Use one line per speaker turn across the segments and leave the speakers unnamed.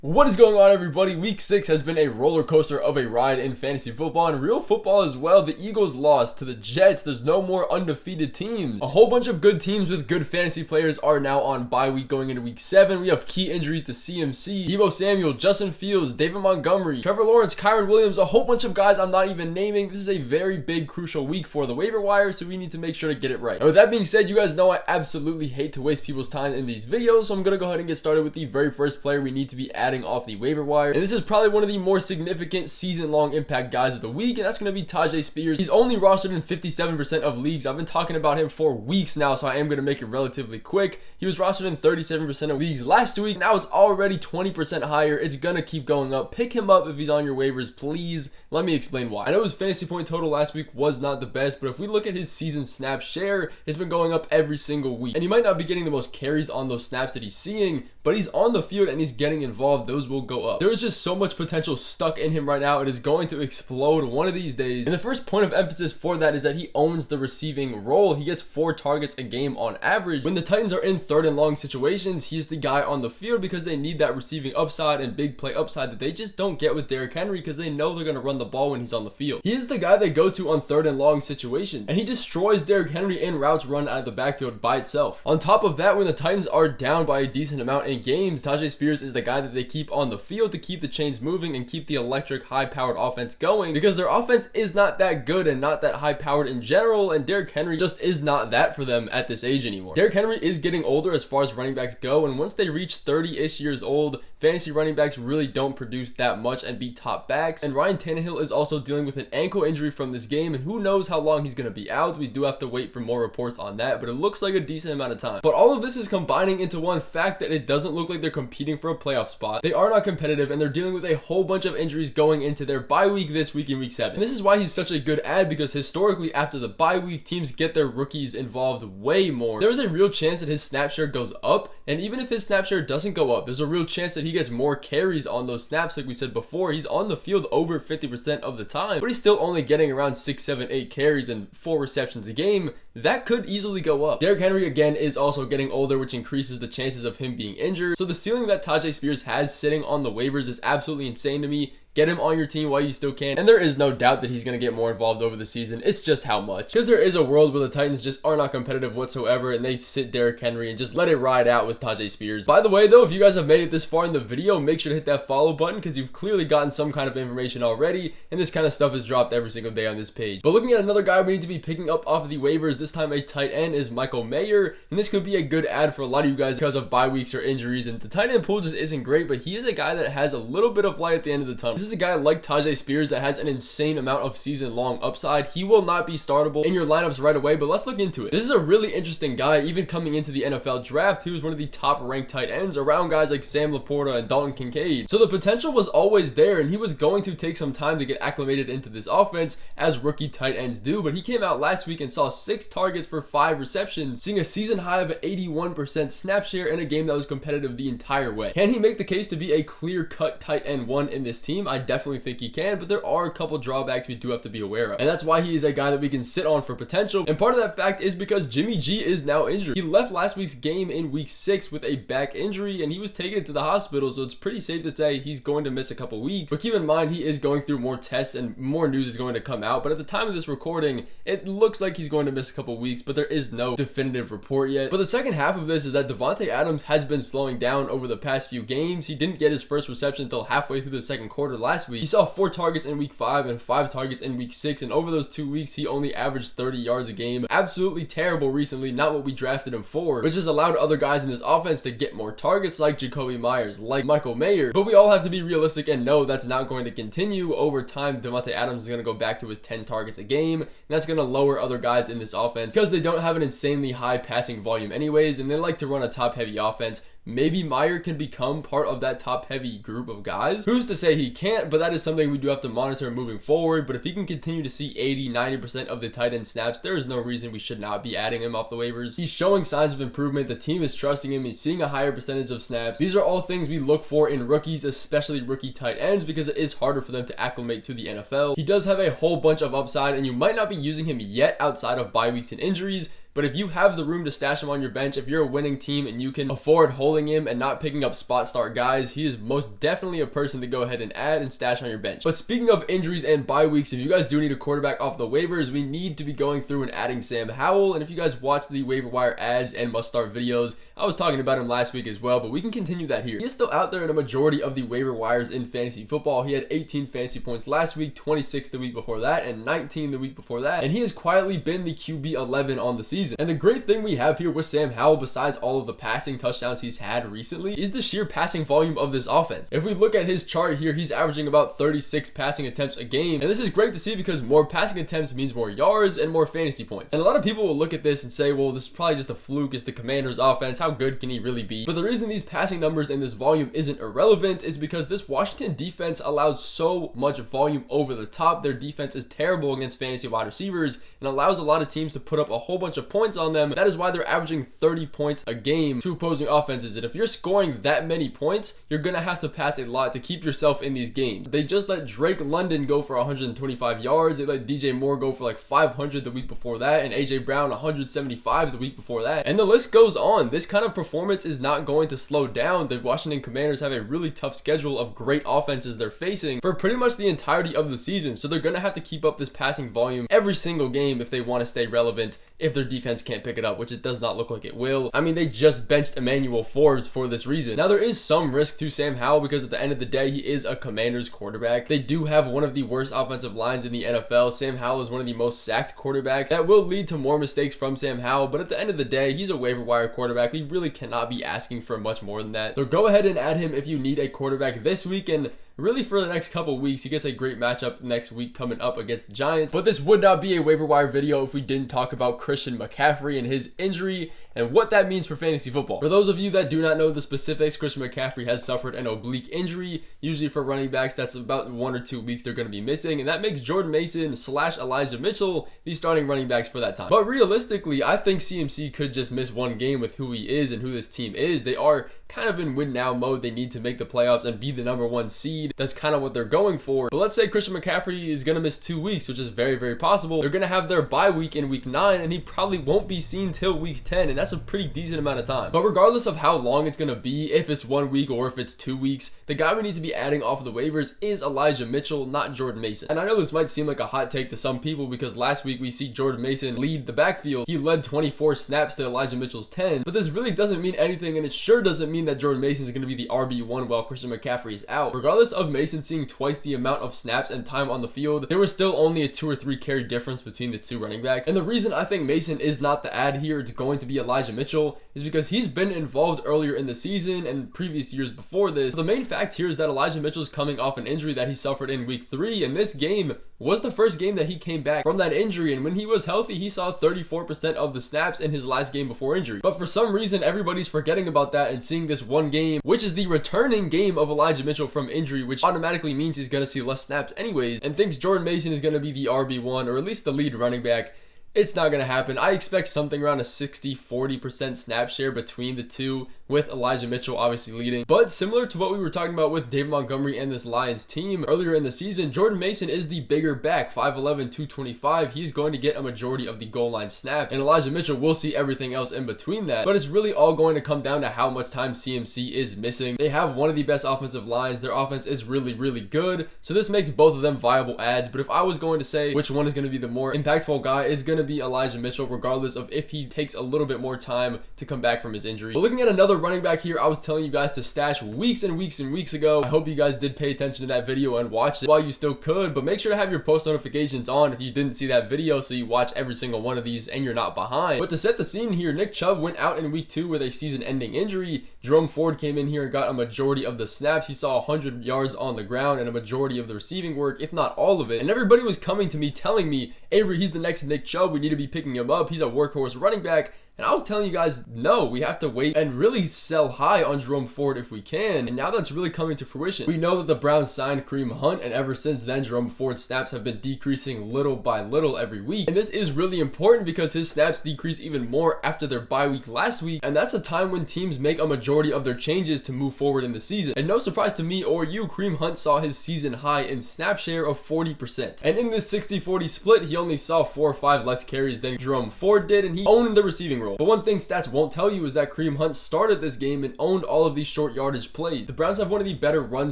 What is going on, everybody? Week 6 has been a roller coaster of a ride in fantasy football and real football as well. The Eagles lost to the Jets. There's no more undefeated teams. A whole bunch of good teams with good fantasy players are now on bye week going into week 7. We have key injuries to CMC, Deebo Samuel, Justin Fields, David Montgomery, Trevor Lawrence, Kyron Williams, a whole bunch of guys I'm not even naming. This is a very big, crucial week for the waiver wire, so we need to make sure to get it right. And with that being said, you guys know I absolutely hate to waste people's time in these videos, so I'm going to go ahead and get started with the very first player we need to be adding off the waiver wire. And this is probably one of the more significant season-long impact guys of the week, and that's going to be Tyjae Spears. He's only rostered in 57% of leagues. I've been talking about him for weeks now, so I am going to make it relatively quick. He was rostered in 37% of leagues last week. Now it's already 20% higher. It's going to keep going up. Pick him up if he's on your waivers, please. Let me explain why. I know his fantasy point total last week was not the best, but if we look at his season snap share, it's been going up every single week. And he might not be getting the most carries on those snaps that he's seeing, but he's on the field and he's getting involved. Those will go up. There is just so much potential stuck in him right now. It is going to explode one of these days. And the first point of emphasis for that is that he owns the receiving role. He gets 4 targets a game on average. When the Titans are in 3rd and long situations, he's the guy on the field because they need that receiving upside and big play upside that they just don't get with Derrick Henry because they know they're going to run the ball when he's on the field. He is the guy they go to on 3rd and long situations, and he destroys Derrick Henry in routes run out of the backfield by itself. On top of that, when the Titans are down by a decent amount in games, Tyjae Spears is the guy that they keep on the field to keep the chains moving and keep the electric high-powered offense going because their offense is not that good and not that high-powered in general, and Derrick Henry just is not that for them at this age anymore. Derrick Henry is getting older as far as running backs go, and once they reach 30-ish years old, fantasy running backs really don't produce that much and be top backs. And Ryan Tannehill is also dealing with an ankle injury from this game, and who knows how long he's going to be out. We do have to wait for more reports on that, but it looks like a decent amount of time. But all of this is combining into one fact that it doesn't look like they're competing for a playoff spot. They are not competitive, and they're dealing with a whole bunch of injuries going into their bye week this week in week 7. And this is why he's such a good ad, because historically after the bye week, teams get their rookies involved way more. There is a real chance that his snap share goes up, and even if his snap share doesn't go up, there's a real chance that he gets more carries on those snaps. Like we said before, he's on the field over 50% of the time, but he's still only getting around 6, 7, 8 carries and 4 receptions a game. That could easily go up. Derrick Henry again is also getting older, which increases the chances of him being injured. So the ceiling that Tyjae Spears has sitting on the waivers is absolutely insane to me. Get him on your team while you still can. And there is no doubt that he's going to get more involved over the season. It's just how much. Because there is a world where the Titans just are not competitive whatsoever and they sit Derrick Henry and just let it ride out with Tyjae Spears. By the way, though, if you guys have made it this far in the video, make sure to hit that follow button because you've clearly gotten some kind of information already. And this kind of stuff is dropped every single day on this page. But looking at another guy we need to be picking up off of the waivers, this time a tight end, is Michael Mayer. And this could be a good ad for a lot of you guys because of bye weeks or injuries. And the tight end pool just isn't great, but he is a guy that has a little bit of light at the end of the tunnel. This is a guy like Tyjae Spears that has an insane amount of season-long upside. He will not be startable in your lineups right away, but let's look into it. This is a really interesting guy. Even coming into the NFL draft, he was one of the top-ranked tight ends around guys like Sam Laporta and Dalton Kincaid. So the potential was always there, and he was going to take some time to get acclimated into this offense, as rookie tight ends do, but he came out last week and saw 6 targets for 5 receptions, seeing a season high of 81% snap share in a game that was competitive the entire way. Can he make the case to be a clear-cut tight end 1 in this team? I definitely think he can, but there are a couple drawbacks we do have to be aware of, and that's why he is a guy that we can sit on for potential. And part of that fact is because Jimmy G is now injured. He left last week's game in week 6 with a back injury, and he was taken to the hospital, so it's pretty safe to say he's going to miss a couple weeks. But keep in mind, he is going through more tests and more news is going to come out, but at the time of this recording, it looks like he's going to miss a couple weeks, but there is no definitive report yet. But the second half of this is that Davante Adams has been slowing down over the past few games. He didn't get his first reception until halfway through the second quarter last week. He saw 4 targets in week 5 and 5 targets in week 6, and over those 2 weeks he only averaged 30 yards a game. Absolutely terrible recently, not what we drafted him for, which has allowed other guys in this offense to get more targets like Jacoby Myers, like Michael Mayer. But we all have to be realistic and know that's not going to continue. Over time, Davante Adams is going to go back to his 10 targets a game, and that's going to lower other guys in this offense because they don't have an insanely high passing volume anyways, and they like to run a top heavy offense. Maybe Mayer can become part of that top-heavy group of guys. Who's to say he can't, but that is something we do have to monitor moving forward. But if he can continue to see 80-90% of the tight end snaps, there is no reason we should not be adding him off the waivers. He's showing signs of improvement. The team is trusting him. He's seeing a higher percentage of snaps. These are all things we look for in rookies, especially rookie tight ends, because it is harder for them to acclimate to the NFL. He does have a whole bunch of upside, and you might not be using him yet outside of bye weeks and injuries. but if you have the room to stash him on your bench, if you're a winning team and you can afford holding him and not picking up spot start guys, he is most definitely a person to go ahead and add and stash on your bench. But speaking of injuries and bye weeks, if you guys do need a quarterback off the waivers, we need to be going through and adding Sam Howell. And if you guys watch the waiver wire ads and must start videos, I was talking about him last week as well, but we can continue that here. He is still out there in a majority of the waiver wires in fantasy football. He had 18 fantasy points last week, 26 the week before that, and 19 the week before that. And he has quietly been the QB 11 on the season. And the great thing we have here with Sam Howell, besides all of the passing touchdowns he's had recently, is the sheer passing volume of this offense. If we look at his chart here, he's averaging about 36 passing attempts a game. And this is great to see because more passing attempts means more yards and more fantasy points. And a lot of people will look at this and say, well, this is probably just a fluke. It's the Commanders offense. How good can he really be? But the reason these passing numbers and this volume isn't irrelevant is because this Washington defense allows so much volume over the top. Their defense is terrible against fantasy wide receivers and allows a lot of teams to put up a whole bunch of points on them. That is why they're averaging 30 points a game to opposing offenses. And if you're scoring that many points, you're going to have to pass a lot to keep yourself in these games. They just let Drake London go for 125 yards. They let DJ Moore go for like 500 the week before that, and AJ Brown 175 the week before that. And the list goes on. This kind of performance is not going to slow down. The Washington Commanders have a really tough schedule of great offenses they're facing for pretty much the entirety of the season. So they're going to have to keep up this passing volume every single game if they want to stay relevant, if their defense can't pick it up, which it does not look like it will. I mean, they just benched Emmanuel Forbes for this reason. Now, there is some risk to Sam Howell because at the end of the day, he is a Commanders quarterback. They do have one of the worst offensive lines in the NFL. Sam Howell is one of the most sacked quarterbacks. That will lead to more mistakes from Sam Howell, but at the end of the day, he's a waiver wire quarterback. We really cannot be asking for much more than that. So go ahead and add him if you need a quarterback this week, and really for the next couple weeks. He gets a great matchup next week coming up against the Giants. But this would not be a waiver wire video if we didn't talk about Christian McCaffrey and his injury and what that means for fantasy football. For those of you that do not know the specifics, Christian McCaffrey has suffered an oblique injury. Usually for running backs, that's about 1 or 2 weeks they're going to be missing, and that makes Jordan Mason / Elijah Mitchell the starting running backs for that time. But realistically, I think CMC could just miss one game with who he is and who this team is. They are kind of in win now mode. They need to make the playoffs and be the #1 seed. That's kind of what they're going for. But let's say Christian McCaffrey is going to miss 2 weeks, which is very, very possible. They're going to have their bye week in week 9, and he probably won't be seen till week 10, and that's a pretty decent amount of time. But regardless of how long it's going to be, if it's 1 week or if it's 2 weeks, the guy we need to be adding off of the waivers is Elijah Mitchell, not Jordan Mason. And I know this might seem like a hot take to some people because last week we see Jordan Mason lead the backfield. He led 24 snaps to Elijah Mitchell's 10, but this really doesn't mean anything, and it sure doesn't mean that Jordan Mason is going to be the RB1 while Christian McCaffrey is out. Regardless of Mason seeing twice the amount of snaps and time on the field, there was still only a 2 or 3 carry difference between the 2 running backs. And the reason I think Mason is not the add here, it's going to be Elijah Mitchell, is because he's been involved earlier in the season and previous years before this. The main fact here is that Elijah Mitchell is coming off an injury that he suffered in week 3, and this game was the first game that he came back from that injury, and when he was healthy, he saw 34% of the snaps in his last game before injury. But for some reason, everybody's forgetting about that and seeing this one game, which is the returning game of Elijah Mitchell from injury, which automatically means he's going to see less snaps anyways, and thinks Jordan Mason is going to be the RB1 or at least the lead running back. It's not going to happen. I expect something around a 60-40% snap share between the two, with Elijah Mitchell obviously leading. But similar to what we were talking about with David Montgomery and this Lions team earlier in the season, Jordan Mason is the bigger back, 5'11", 225. He's going to get a majority of the goal line snaps, and Elijah Mitchell will see everything else in between that. But it's really all going to come down to how much time CMC is missing. They have one of the best offensive lines. Their offense is really, really good. So this makes both of them viable adds. But if I was going to say which one is going to be the more impactful guy, it's going to be Elijah Mitchell, regardless of if he takes a little bit more time to come back from his injury. But looking at another running back here, I was telling you guys to stash weeks and weeks and weeks ago. I hope you guys did pay attention to that video and watched it while you still could, but make sure to have your post notifications on if you didn't see that video so you watch every single one of these and you're not behind. But to set the scene here, Nick Chubb went out in week 2 with a season-ending injury. Jerome Ford came in here and got a majority of the snaps. He saw 100 yards on the ground and a majority of the receiving work, if not all of it. And everybody was coming to me telling me, Avery, he's the next Nick Chubb. We need to be picking him up. He's a workhorse running back. And I was telling you guys, no, we have to wait and really sell high on Jerome Ford if we can. And now that's really coming to fruition. We know that the Browns signed Kareem Hunt, and ever since then, Jerome Ford's snaps have been decreasing little by little every week. And this is really important because his snaps decrease even more after their bye week last week. And that's a time when teams make a majority of their changes to move forward in the season. And no surprise to me or you, Kareem Hunt saw his season high in snap share of 40%. And in this 60-40 split, he only saw 4 or 5 less carries than Jerome Ford did, and he owned the receiving role. But one thing stats won't tell you is that Kareem Hunt started this game and owned all of these short yardage plays. The Browns have one of the better run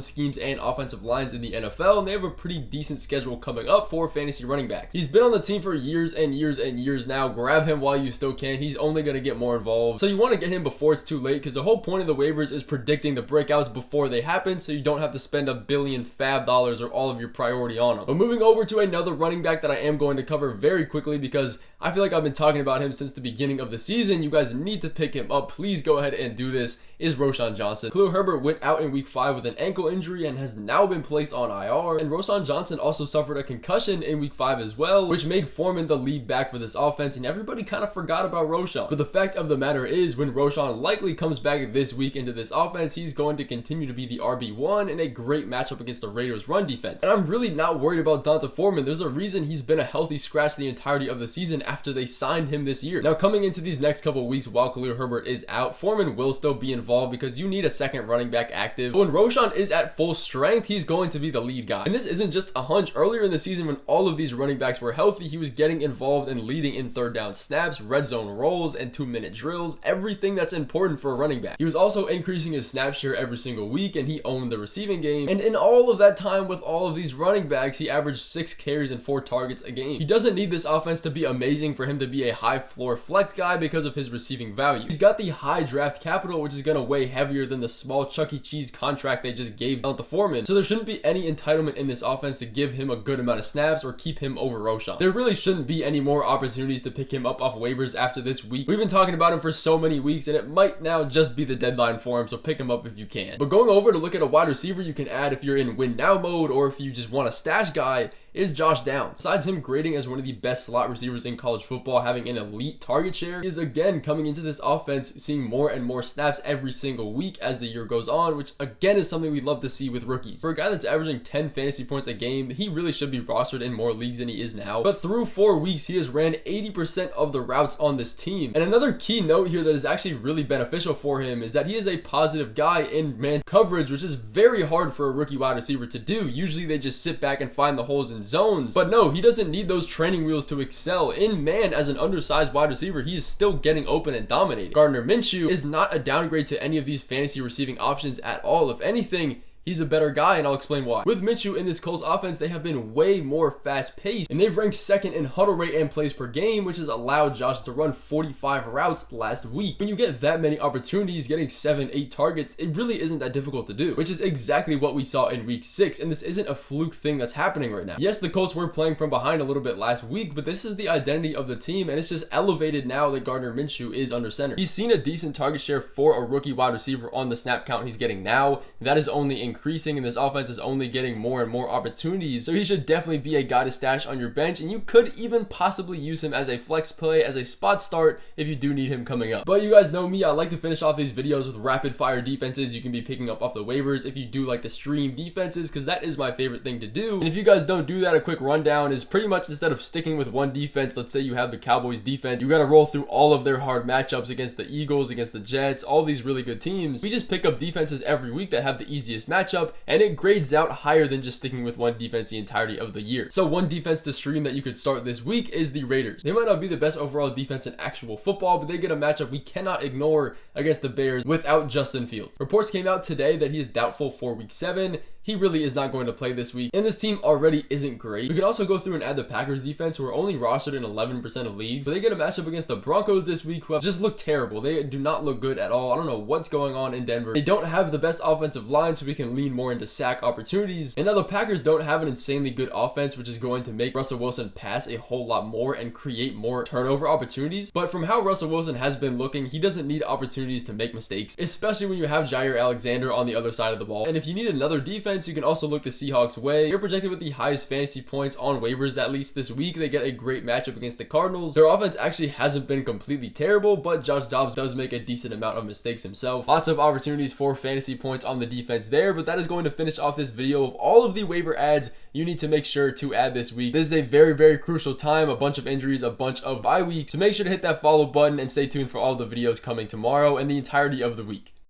schemes and offensive lines in the NFL, and they have a pretty decent schedule coming up for fantasy running backs. He's been on the team for years and years and years now. Grab him while you still can. He's only going to get more involved. So you want to get him before it's too late, because the whole point of the waivers is predicting the breakouts before they happen, so you don't have to spend $1 billion fab dollars or all of your priority on him. But moving over to another running back that I am going to cover very quickly, because I feel like I've been talking about him since the beginning of the season. You guys need to pick him up. Please go ahead and do this. Is Roschon Johnson. Khalil Herbert went out in week 5 with an ankle injury and has now been placed on IR. And Roschon Johnson also suffered a concussion in week 5 as well, which made Foreman the lead back for this offense, and everybody kind of forgot about Roschon. But the fact of the matter is, when Roschon likely comes back this week into this offense, he's going to continue to be the RB1 in a great matchup against the Raiders run defense. And I'm really not worried about Donta Foreman. There's a reason he's been a healthy scratch the entirety of the season after they signed him this year. Now, coming into these next couple weeks while Khalil Herbert is out, Foreman will still be involved because you need a second running back active. But when Roschon is at full strength, he's going to be the lead guy. And this isn't just a hunch. Earlier in the season, when all of these running backs were healthy, he was getting involved and leading in third down snaps, red zone rolls, and 2-minute drills, everything that's important for a running back. He was also increasing his snap share every single week, and he owned the receiving game. And in all of that time with all of these running backs, he averaged 6 carries and 4 targets a game. He doesn't need this offense to be amazing for him to be a high floor flex guy because of his receiving value. He's got the high draft capital, which is going to weigh heavier than the small Chuck E. Cheese contract they just gave Donta Foreman. So there shouldn't be any entitlement in this offense to give him a good amount of snaps or keep him over Roschon. There really shouldn't be any more opportunities to pick him up off waivers after this week. We've been talking about him for so many weeks, and it might now just be the deadline for him, so pick him up if you can. But going over to look at a wide receiver you can add if you're in win now mode, or if you just want a stash guy, is Josh Downs. Besides him grading as one of the best slot receivers in college football, having an elite target share, he is again coming into this offense seeing more and more snaps every single week as the year goes on, which again is something we'd love to see with rookies. For a guy that's averaging 10 fantasy points a game, he really should be rostered in more leagues than he is now. But through 4 weeks, he has ran 80% of the routes on this team. And another key note here that is actually really beneficial for him is that he is a positive guy in man coverage, which is very hard for a rookie wide receiver to do. Usually they just sit back and find the holes in zones. But no, he doesn't need those training wheels to excel. In man, as an undersized wide receiver, he is still getting open and dominating. Gardner Minshew is not a downgrade to any of these fantasy receiving options at all. If anything, he's a better guy, and I'll explain why. With Minshew in this Colts offense, they have been way more fast-paced, and they've ranked second in huddle rate and plays per game, which has allowed Josh to run 45 routes last week. When you get that many opportunities, getting 7-8 targets, it really isn't that difficult to do, which is exactly what we saw in week 6, and this isn't a fluke thing that's happening right now. Yes, the Colts were playing from behind a little bit last week, but this is the identity of the team, and it's just elevated now that Gardner Minshew is under center. He's seen a decent target share for a rookie wide receiver on the snap count he's getting now. That is only increasing, and this offense is only getting more and more opportunities, so he should definitely be a guy to stash on your bench, and you could even possibly use him as a flex play, as a spot start if you do need him coming up. But you guys know me, I like to finish off these videos with rapid fire defenses you can be picking up off the waivers if you do like to stream defenses, because that is my favorite thing to do. And if you guys don't do that, a quick rundown is pretty much, instead of sticking with one defense, let's say you have the Cowboys defense, you got to roll through all of their hard matchups against the Eagles, against the Jets, all these really good teams. We just pick up defenses every week that have the easiest matchup, and it grades out higher than just sticking with one defense the entirety of the year. So one defense to stream that you could start this week is the Raiders. They might not be the best overall defense in actual football, but they get a matchup we cannot ignore against the Bears without Justin Fields. Reports came out today that he is doubtful for week 7. He really is not going to play this week, and this team already isn't great. We could also go through and add the Packers defense, who are only rostered in 11% of leagues, so they get a matchup against the Broncos this week, who have just looked terrible. They do not look good at all. I don't know what's going on in Denver. They don't have the best offensive line, so we can and lean more into sack opportunities. And now the Packers don't have an insanely good offense, which is going to make Russell Wilson pass a whole lot more and create more turnover opportunities. But from how Russell Wilson has been looking, he doesn't need opportunities to make mistakes, especially when you have Jair Alexander on the other side of the ball. And if you need another defense, you can also look the Seahawks way. They're projected with the highest fantasy points on waivers, at least this week. They get a great matchup against the Cardinals. Their offense actually hasn't been completely terrible, but Josh Dobbs does make a decent amount of mistakes himself. Lots of opportunities for fantasy points on the defense there, but that is going to finish off this video of all of the waiver ads you need to make sure to add this week. This is a very, very crucial time, a bunch of injuries, a bunch of bye weeks, so make sure to hit that follow button and stay tuned for all the videos coming tomorrow and the entirety of the week.